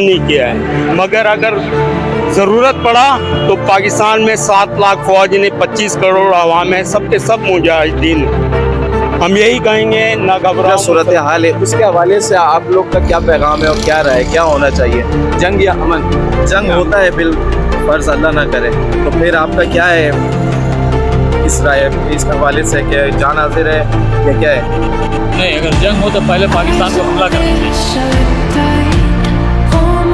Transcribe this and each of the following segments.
नहीं किया है, मगर अगर जरूरत पड़ा तो पाकिस्तान में 7 लाख फौज ने 25 करोड़ आवाम है, सबके सब मुजाहिदीन। हम यही कहेंगे ना घबराओ। सूरत हाल है उसके हवाले से आप लोग का क्या पैगाम है और क्या राय, क्या होना चाहिए, जंग या अमन? जंग होता है बिल फर्ज अल्लाह ना करे, तो फिर आपका क्या है इस राय, इस हवाले से? क्या जान हाजिर है या क्या है? नहीं, अगर जंग हो तो पहले पाकिस्तान को हमला करना चाहिए।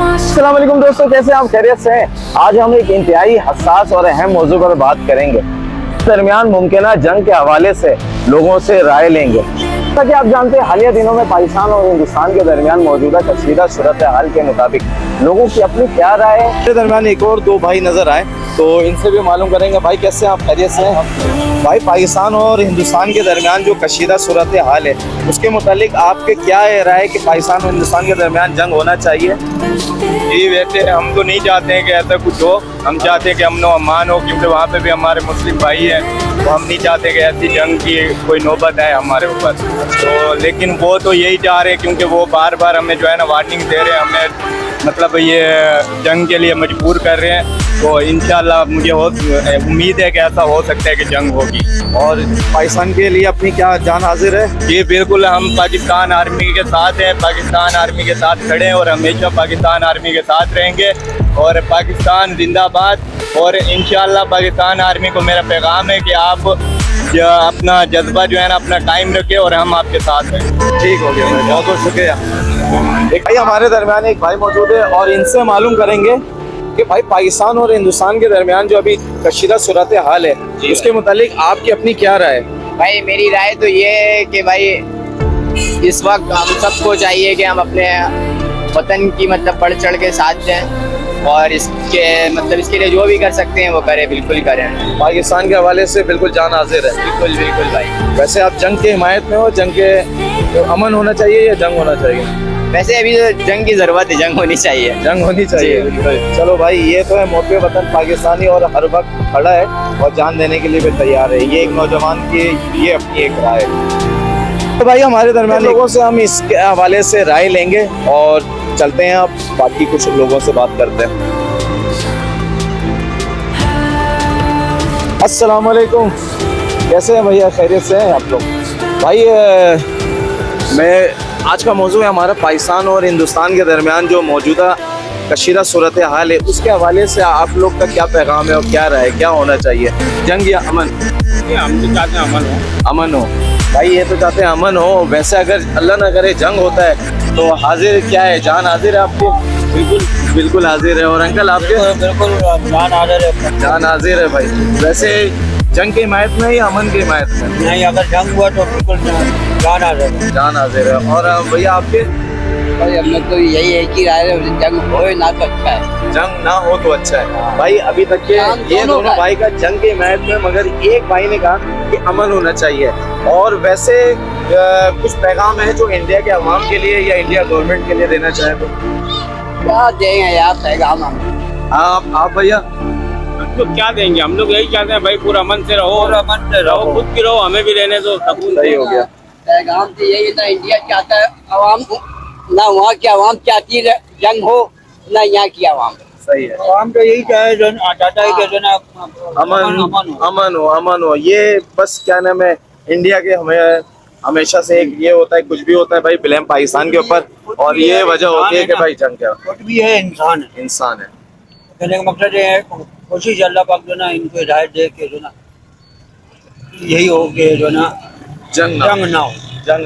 अस्सलाम वालेकुम दोस्तों, कैसे आप खैरियत से हैं? आज हम एक इंतहाई हसास और अहम मौजू पर बात करेंगे। इस दरमियान मुमकिन जंग के हवाले से लोगों से राय लेंगे। जैसा कि आप जानते हैं, हालिया दिनों में पाकिस्तान और हिंदुस्तान के दरमियान मौजूदा कशीदा सूरत हाल के मुताबिक लोगों की अपनी क्या राय है। इसके दरमियान एक और दो भाई नजर आए, तो इनसे भी मालूम करेंगे। भाई कैसे आप खैरियत से हैं? भाई, पाकिस्तान और हिंदुस्तान के दरमियान जो कशीदा सूरत हाल है उसके मुतालिक आपके क्या राय है कि पाकिस्तान और हिंदुस्तान के दरमियान जंग होना चाहिए? जी, वैसे हम तो नहीं चाहते हैं कि ऐसा कुछ हो, हम चाहते हैं कि अमन व अमान हो, क्योंकि वहाँ पे भी हमारे मुस्लिम भाई हैं, तो हम नहीं चाहते कि ऐसी जंग की कोई नौबत आए हमारे ऊपर। तो लेकिन वो तो यही चाह रहे हैं, क्योंकि वो बार बार हमें जो है ना वार्निंग दे रहे हैं, हमें मतलब ये जंग के लिए मजबूर कर रहे हैं। तो इंशाल्लाह मुझे उम्मीद है कि ऐसा हो सकता है कि जंग होगी। और पाकिस्तान के लिए अपनी क्या जान हाजिर है? जी बिल्कुल, हम पाकिस्तान आर्मी के साथ हैं, पाकिस्तान आर्मी के साथ खड़े हैं और हमेशा पाकिस्तान आर्मी के साथ रहेंगे। और पाकिस्तान जिंदाबाद। और इंशाल्लाह पाकिस्तान आर्मी को मेरा पैगाम है कि आप अपना जज्बा जो है ना अपना कायम रखें और हम आपके साथ हैं। ठीक हो गया भाई, बहुत बहुत शुक्रिया। एक भाई हमारे दरमियान एक भाई मौजूद है और इनसे मालूम करेंगे कि भाई पाकिस्तान और हिंदुस्तान के दरमियान जो अभी कशीदा सूरत हाल है उसके मुतालिक आपकी अपनी क्या राय है? भाई मेरी राय तो ये है कि भाई इस वक्त हम सबको चाहिए कि हम अपने वतन की मतलब बढ़ चढ़ के साथ दें और इसके मतलब इसके लिए जो भी कर सकते हैं वो करें, बिल्कुल करें। पाकिस्तान के हवाले से बिल्कुल जान हाजिर है? बिल्कुल बिल्कुल भाई। वैसे आप जंग के हिमायत में हो, जंग के अमन होना चाहिए या जंग होना चाहिए? वैसे अभी तो जंग की जरूरत है, जंग होनी चाहिए। जंग होनी चाहिए, बिल्कुल। चलो भाई, ये तो है मौके वतन पाकिस्तानी और हर वक्त खड़ा है और जान देने के लिए भी तैयार है। ये एक नौजवान की ये अपनी एक राय है। तो भाई हमारे दरमियान लोगों से हम इसके हवाले से राय लेंगे और चलते हैं, अब बाकी कुछ लोगों से बात करते हैं। अस्सलाम वालेकुम, कैसे हैं भैया, खैरियत से हैं आप लोग? भाई मैं आज का मौजू है हमारा पाकिस्तान और हिंदुस्तान के दरमियान जो मौजूदा कशीदा सूरत हाल है उसके हवाले से आप लोग का क्या पैगाम है और क्या राय, क्या होना चाहिए, जंग या अमन? हम तो चाहते हैं अमन हो। अमन हो। भाई ये तो चाहते हैं अमन हो। वैसे अगर अल्लाह ना करे जंग होता है तो हाजिर क्या है, जान हाजिर है आपको? बिल्कुल बिल्कुल हाजिर है। और अंकल आपके? बिल्कुल जान हाजिर है। जान हाजिर है भाई। वैसे जंग की हिमायत में या अमन की हिमायत में? नहीं, अगर जंग हुआ तो बिल्कुल जान हाजिर है। जान हाजिर है। और भैया आपके? भाई हम लोग तो यही है कि राय जंग हो ना तो अच्छा है, जंग ना हो तो अच्छा है। भाई अभी तक के ये दोनों भाई का जंग की हिमायत में, मगर एक भाई ने कहा कि अमन होना चाहिए। और वैसे कुछ पैगाम है जो इंडिया के अवाम के लिए या इंडिया गवर्नमेंट के लिए देना चाहे तो? क्या देंगे यार पैगाम हम? आप भैया? हम लोग क्या देंगे, हम लोग यही चाहते हैं भाई पूरा अमन से रहो, अमन से रहो, खुद की रहो, हमें भी रहने दो, सकून सही हो गया। पैगाम तो यही ना, इंडिया चाहता है अवाम ना वहाँ की अवाम चाहती है जंग हो, ना यहाँ की अवाम। सही है। आवाम का यही चाहता है कि जो ना अमन हो। ये बस क्या नाम है, इंडिया के हमें हमेशा से एक ये होता है, कुछ भी होता है भाई ब्लेम पाकिस्तान के ऊपर, और ये वजह होती है कि भाई जंग क्या कुछ भी है, इंसान है। कहने का मकसद ये है, कोशिश अल्लाह पाक जो ना इनको हिदायत दे के जो ना यही हो कि जो ना जंग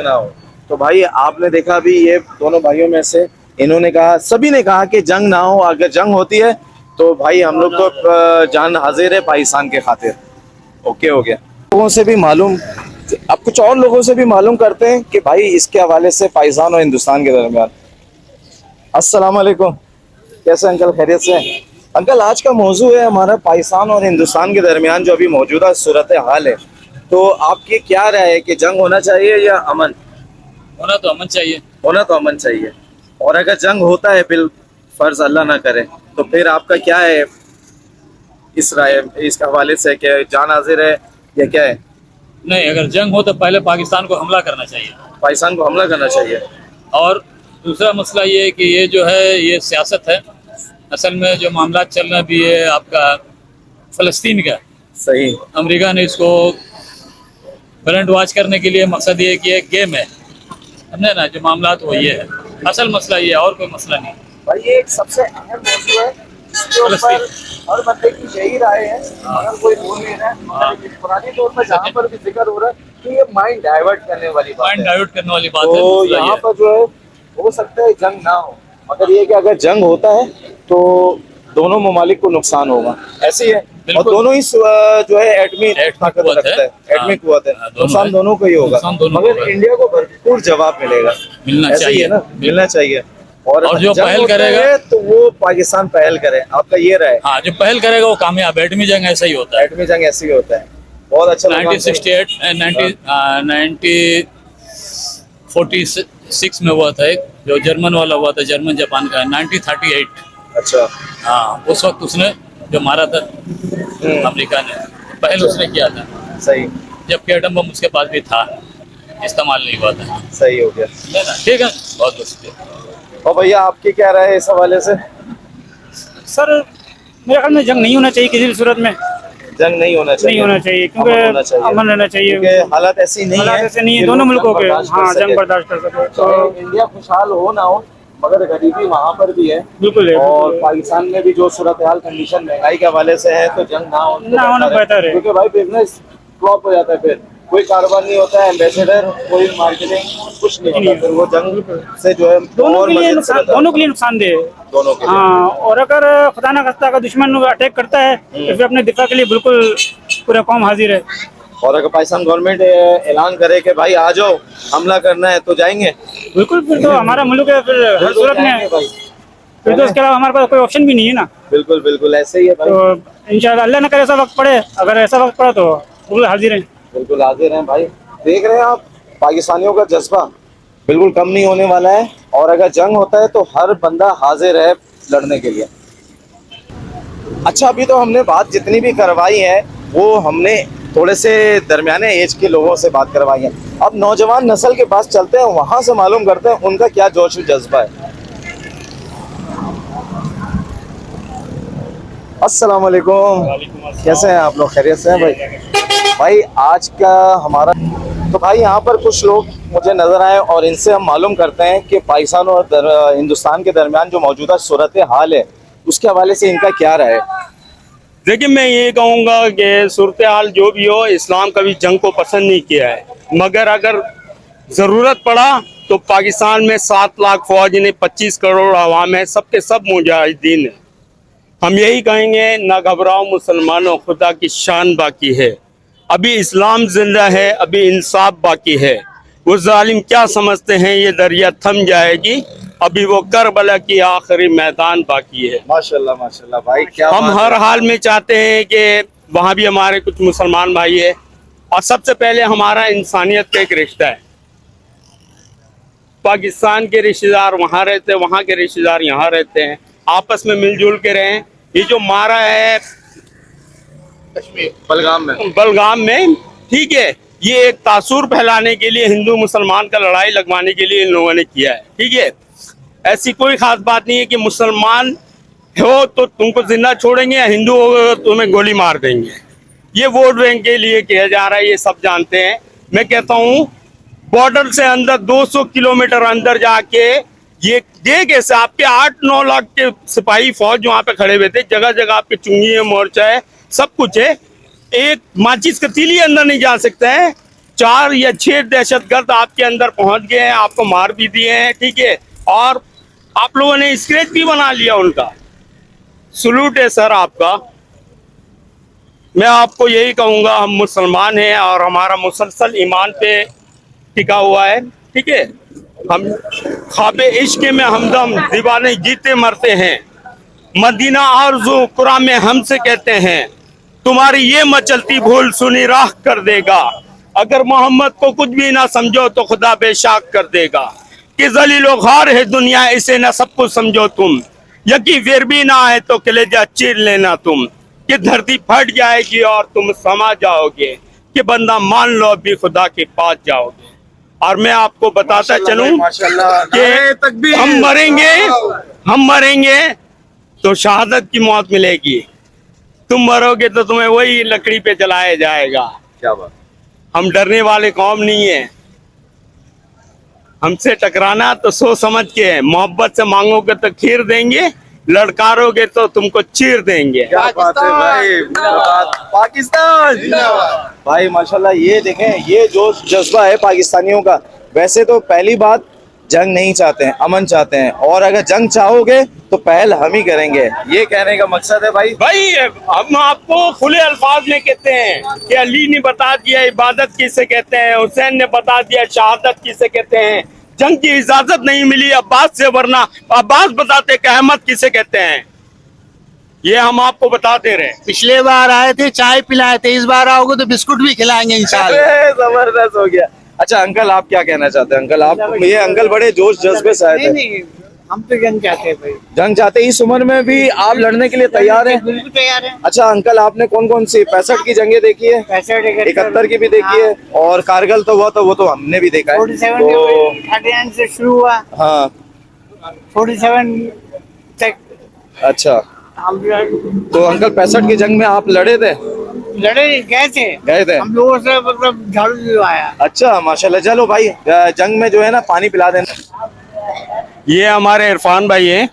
ना हो। तो भाई आपने देखा अभी ये दोनों भाइयों में से इन्होंने कहा, सभी ने कहा कि जंग ना हो। अगर जंग होती है तो भाई हम लोग तो जान हाजिर है पाकिस्तान के खातिर। ओके हो गया। लोगों से भी मालूम, अब कुछ और लोगों से भी मालूम करते हैं कि भाई इसके हवाले से पाकिस्तान और हिंदुस्तान के दरमियान। अस्सलाम वालेकुम, कैसे अंकल, खैरियत से? अंकल आज का मौजू है हमारा पाकिस्तान और हिंदुस्तान के दरमियान जो अभी मौजूदा सूरत हाल है, तो आपकी क्या राय है कि जंग होना चाहिए या अमन? होना तो अमन चाहिए। होना तो अमन चाहिए। और अगर जंग होता है बिल फर्ज अल्लाह ना करे, तो फिर आपका क्या है इस राय, इस हवाले से, क्या जान हाजिर है या क्या है? नहीं, अगर जंग हो तो पहले पाकिस्तान को हमला करना चाहिए। पाकिस्तान को हमला करना चाहिए। और दूसरा मसला ये है कि ये जो है ये सियासत है। असल में जो मामला चल रहा है अभी ये आपका फ़लस्तीन का, सही। अमेरिका ने इसको ब्रेंड वॉच करने के लिए मकसद ये कि एक गेम है, समझे ना। जो मामला वो ये है, असल मसला ये है और कोई मसला नहीं। भाई ये एक सबसे अहम मौजू है जिसके ऊपर हर बंदे की यही राय है। अगर कोई बोल नहीं रहा है, मगर पुराने तौर पर जहाँ पर भी जिक्र हो रहा है तो ये माइंड डाइवर्ट करने वाली बात माइंड है। डाइवर्ट करने वाली बात है। तो मसला ये यहाँ है। पर जो है हो सकता है जंग ना हो, मगर ये कि अगर जंग होता है तो दोनों ममालिक को नुकसान होगा, ऐसे ही है। और बिल्कुल। दोनों ही जो है एटमी ताकत कुव्वत रखता है, है। एटमी हाँ, कुव्वत है, दोनों नुकसान है। दोनों को ही होगा, नुकसान दोनों को मगर होगा। इंडिया को भरपूर जवाब मिलेगा, मिलना ऐसे ही चाहिए है ना, मिलना चाहिए। और जो जंग पहल होता करेगा है तो वो पाकिस्तान पहल करे, आपका ये राय? हाँ, जो पहल करेगा वो कामयाब। एटमी जंग ऐसा ही होता है। एटमी जंग ऐसे ही होता है। बहुत अच्छा लगा। 1946 में हुआ था एक, जो जर्मन वाला हुआ था, जर्मन जापान का 1938। अच्छा। हाँ, उस वक्त उसने जो मारा था अमेरिका ने, पहल उसने किया था, सही। जबकि एटम बम उसके पास भी था, इस्तेमाल नहीं हुआ था। सही हो गया। है ना? ठीक है, बहुत बहुत शुक्रिया। और भैया आपकी क्या राय है इस हवाले से? सर मेरे ख्याल में जंग नहीं होना चाहिए किसी भी सूरत में, जंग नहीं होना चाहिए, नहीं होना चाहिए, क्योंकि अमन होना चाहिए। अमन रहना चाहिए। क्योंकि हालात ऐसी नहीं हालात है ऐसे नहीं है कि दोनों लोग मुल्कों जंग के। बर्दाश्त कर हाँ, सके। जंग बर्दाश्त कर सके तो चाहे इंडिया खुशहाल हो ना हो, मगर गरीबी वहाँ पर भी है। बिल्कुल है, और बिल्कुल है। पाकिस्तान में भी जो सूरत हाल कंडीशन महंगाई के हवाले से है, तो जंग ना हो तो ना होना बेहतर है। क्योंकि भाई बिजनेस फ्लॉप हो जाता है, फिर कोई कारोबार नहीं होता है, एम्बेसडर कोई मार्केटिंग कुछ नहीं होता, फिर वो जंग से जो है दोनों और के लिए मजीद नुकसान, सूरत हाल दोनों के लिए नुकसानदेह है। दोनों के लिए। हाँ, और अगर खुदा ना खास्ता अगर दुश्मन अटैक करता है तो फिर अपने दिफा के लिए बिल्कुल पूरा कौम हाजिर है। और अगर पाकिस्तान गवर्नमेंट ऐलान करे कि भाई आ जाओ हमला करना है तो जाएंगे, बिल्कुल, फिर तो हमारा मुल्क है, फिर हर बिल्कुल सूरत जाएंगे में भाई। फिर तो उसके अलावा हमारे पास कोई ऑप्शन भी नहीं है ना। बिल्कुल बिल्कुल ऐसे ही है भाई। तो इंशाल्लाह अल्लाह ना करे ऐसा वक्त पड़े, अगर ऐसा वक्त पड़ा तो बिल्कुल हाजिर हैं। बिल्कुल हाजिर हैं भाई। देख रहे हैं आप, पाकिस्तानियों का जज्बा बिल्कुल कम नहीं होने वाला है, और अगर जंग होता है तो हर बंदा हाजिर है लड़ने के लिए। अच्छा, अभी तो हमने बात जितनी भी करवाई है वो हमने थोड़े से दरमियाने एज के लोगों से बात करवाई है। अब नौजवान नस्ल के पास चलते हैं, वहां से मालूम करते हैं उनका क्या जोश व जज्बा है। अस्सलाम वालेकुम, कैसे हैं आप लोग? खैरियत से हैं भाई? भाई आज का हमारा तो भाई यहाँ पर कुछ लोग मुझे नजर आए और इनसे हम मालूम करते हैं कि पाकिस्तान और हिंदुस्तान के दरमियान जो मौजूदा सूरत हाल है उसके हवाले से इनका क्या राय है। देखिए, मैं ये कहूँगा कि सूरत हाल जो भी हो, इस्लाम कभी जंग को पसंद नहीं किया है, मगर अगर ज़रूरत पड़ा तो पाकिस्तान में 7 लाख फौज ने 25 करोड़ आवाम है, सबके सब मुजाहिदीन है। हम यही कहेंगे, ना घबराओ मुसलमानों, खुदा की शान बाकी है, अभी इस्लाम जिंदा है, अभी इंसाफ बाकी है। वो जालिम क्या समझते हैं ये दरिया थम जाएगी, अभी वो करबला की आखिरी मैदान बाकी है। माशाल्लाह माशाल्लाह भाई, क्या हम बात हर है। हाल में चाहते हैं कि वहाँ भी हमारे कुछ मुसलमान भाई है, और सबसे पहले हमारा इंसानियत का एक रिश्ता है। पाकिस्तान के रिश्तेदार वहाँ रहते हैं, वहाँ के रिश्तेदार यहाँ रहते हैं, आपस में मिलजुल के रहें। ये जो मारा है बलगाम में, ठीक है, ये एक तासुर फैलाने के लिए, हिंदू मुसलमान का लड़ाई लगवाने के लिए इन लोगों ने किया है, ठीक है। ऐसी कोई खास बात नहीं है कि मुसलमान हो तो तुमको जिंदा छोड़ेंगे, या हिंदू हो तो तुम्हें गोली मार देंगे। ये वोट बैंक के लिए किया जा रहा है, ये सब जानते हैं। मैं कहता हूँ बॉर्डर से अंदर 200 किलोमीटर अंदर जाके ये कैसे आपके 8-9 लाख के सिपाही फौज वहाँ पे खड़े हुए थे, जगह जगह आपके चुंगी है, मोर्चा है, सब कुछ है। एक माचिस का तीली अंदर नहीं जा सकता है। 4 या 6 दहशतगर्द आपके अंदर पहुंच गए हैं, आपको मार भी दिए हैं, ठीक है, और आप लोगों ने स्क्रेच भी बना लिया उनका। सलूट है सर आपका। मैं आपको यही कहूँगा, हम मुसलमान हैं और हमारा मुसलसल ईमान पे टिका हुआ है, ठीक है। हम ख्वाबे इश्क में हमदम दीवाने जीते मरते हैं, मदीना आरज़ू कुरान में हमसे कहते हैं, तुम्हारी ये मचलती भूल सुनी राह कर देगा, अगर मोहम्मद को कुछ भी ना समझो तो खुदा बेशाक कर देगा, कि ज़लीलो ख़ार है दुनिया इसे ना सब कुछ समझो तुम, यकी फिर भी ना आए तो कलेजा चीर लेना तुम, कि धरती फट जाएगी और तुम समा जाओगे, कि बंदा मान लो भी खुदा के पास जाओगे। और मैं आपको बताता चलूं माशाल्लाह कि तकबीर। हम मरेंगे तो शहादत की मौत मिलेगी, तुम मरोगे तो तुम्हें वही लकड़ी पे जलाया जाएगा। क्या बात। हम डरने वाले कौम नहीं है, हमसे टकराना तो सोच समझ के है, मोहब्बत से मांगोगे तो खीर देंगे, लड़कारोगे तो तुमको चीर देंगे। क्या बात है भाई, पाकिस्तान भाई माशाल्लाह। ये देखें, ये जो जज्बा है पाकिस्तानियों का। वैसे तो पहली बात जंग नहीं चाहते हैं, अमन चाहते हैं, और अगर जंग चाहोगे तो पहल हम ही करेंगे, ये कहने का मकसद है भाई। भाई हम आपको खुले अल्फाज में कहते हैं कि अली ने बता दिया इबादत किसे कहते हैं, हुसैन ने बता दिया शहादत किसे कहते हैं, जंग की इजाजत नहीं मिली अब्बास से, वरना अब्बास बताते कि अहमद किसे कहते हैं। ये हम आपको बताते रहे। पिछले बार आए थे चाय पिलाए थे, इस बार आओगे तो बिस्कुट भी खिलाएंगे इंशाल्लाह। अरे, जबरदस्त हो गया। अच्छा अंकल, आप क्या कहना चाहते हैं? अंकल, आप, ये अंकल बड़े जोश जज्बे से आए थे। नहीं, हम तो जंग चाहते हैं भाई, जंग चाहते, इस उम्र में भी आप लड़ने के लिए तैयार हैं? बिल्कुल तैयार है। अच्छा अंकल, आपने कौन कौन सी 65 की जंगें देखी है? 71 की भी देखी है, और कारगिल तो हुआ, तो वो तो हमने भी देखा है। 47 39 से शुरू हुआ, हाँ 47 तक अच्छा। हम तो अंकल 65 की जंग में आप लड़े थे? लड़े गए थे, गए थे। हम लोगों से मतलब झाड़ू दिलवाया। अच्छा माशाल्लाह। चलो भाई, जंग में जो है ना पानी पिला देना। ये हमारे इरफान भाई हैं,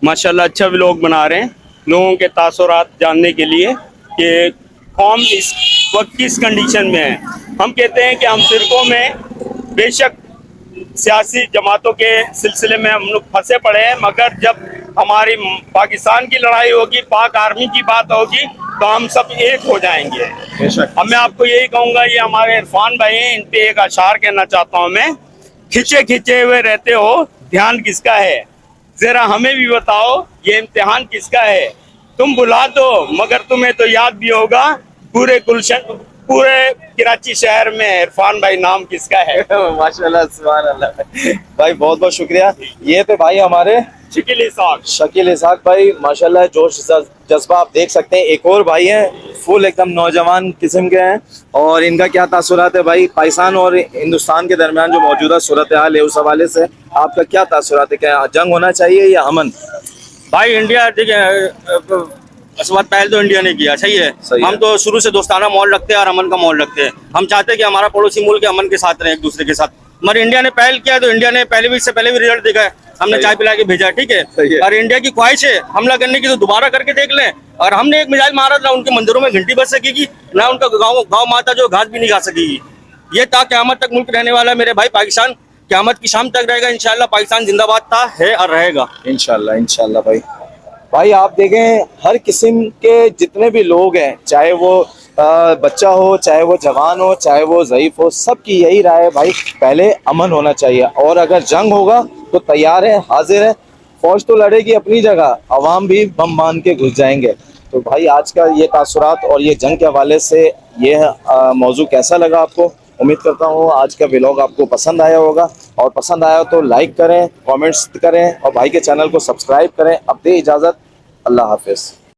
माशाल्लाह अच्छा व्लॉग बना रहे हैं लोगों के तासुरात जानने के लिए कि कौम इस वक्त किस कंडीशन में है। हम कहते हैं कि हम फिरकों में बेशक सियासी जमातों के सिलसिले में हम लोग फंसे पड़े हैं, मगर जब हमारी पाकिस्तान की लड़ाई होगी, पाक आर्मी की बात होगी, तो हम सब एक हो जाएंगे। अब मैं आपको यही कहूँगा, ये हमारे इरफान भाई हैं, इन पे एक अशार कहना चाहता हूँ मैं। खिंचे खिंचे हुए रहते हो, ध्यान किसका है, जरा हमें भी बताओ, ये इम्तिहान किसका है। तुम बुला दो मगर तुम्हें तो याद भी होगा, पूरे गुलशन पूरे कराची शहर में इरफान भाई नाम किसका है। माशाल्लाह, सुभान अल्लाह भाई, बहुत बहुत शुक्रिया। ये थे भाई हमारे शकील इसाक भाई, माशाल्लाह जोश जज्बा आप देख सकते हैं। एक और भाई हैं, फुल एकदम नौजवान किस्म के हैं, और इनका क्या तासुरात है भाई पाकिस्तान और हिंदुस्तान के दरमियान जो मौजूदा सूरत हाल है, उस हवाले से आपका क्या तासुरात है? क्या जंग होना चाहिए या अमन? भाई इंडिया, देखिए इस बात पहल तो इंडिया ने किया, सही है, हम तो शुरू से दोस्ताना माहौल रखते हैं और अमन का माहौल रखते हैं। हम चाहते हैं कि हमारा पड़ोसी मुल्क अमन के साथ रहे, एक दूसरे के साथ। मगर इंडिया ने पहल किया तो इंडिया ने पहले भी, इससे पहले भी रिजल्ट देखा है, हमने चाय पिला के भेजा, ठीक है। और इंडिया की ख्वाहिश है हमला करने की, तो दोबारा करके देख लें। और हमने एक मिसाइल मारा था, उनके मंदिरों में घंटी बज सकेगी ना, उनका गाँव माता जो घास भी नहीं खा सकेगी। ये था क़यामत तक मुल्क रहने वाला मेरे भाई पाकिस्तान, क़यामत की शाम तक रहेगा इंशाल्लाह। पाकिस्तान जिंदाबाद था, है और रहेगा इंशाल्लाह इंशाल्लाह। भाई आप देखें, हर किस्म के जितने भी लोग हैं, चाहे वो बच्चा हो, चाहे वो जवान हो, चाहे वो ज़ईफ़ हो, सबकी यही राय है भाई, पहले अमन होना चाहिए, और अगर जंग होगा तो तैयार है, हाजिर है। फौज तो लड़ेगी अपनी जगह, अवाम भी बम बांध के घुस जाएंगे। तो भाई आज का ये तासुरात और ये जंग के हवाले से ये मौजू कैसा लगा आपको? उम्मीद करता हूँ आज का व्लॉग आपको पसंद आया होगा, और पसंद आया तो लाइक करें, कमेंट्स करें, और भाई के चैनल को सब्सक्राइब करें। अब दे इजाज़त, अल्लाह हाफिज़।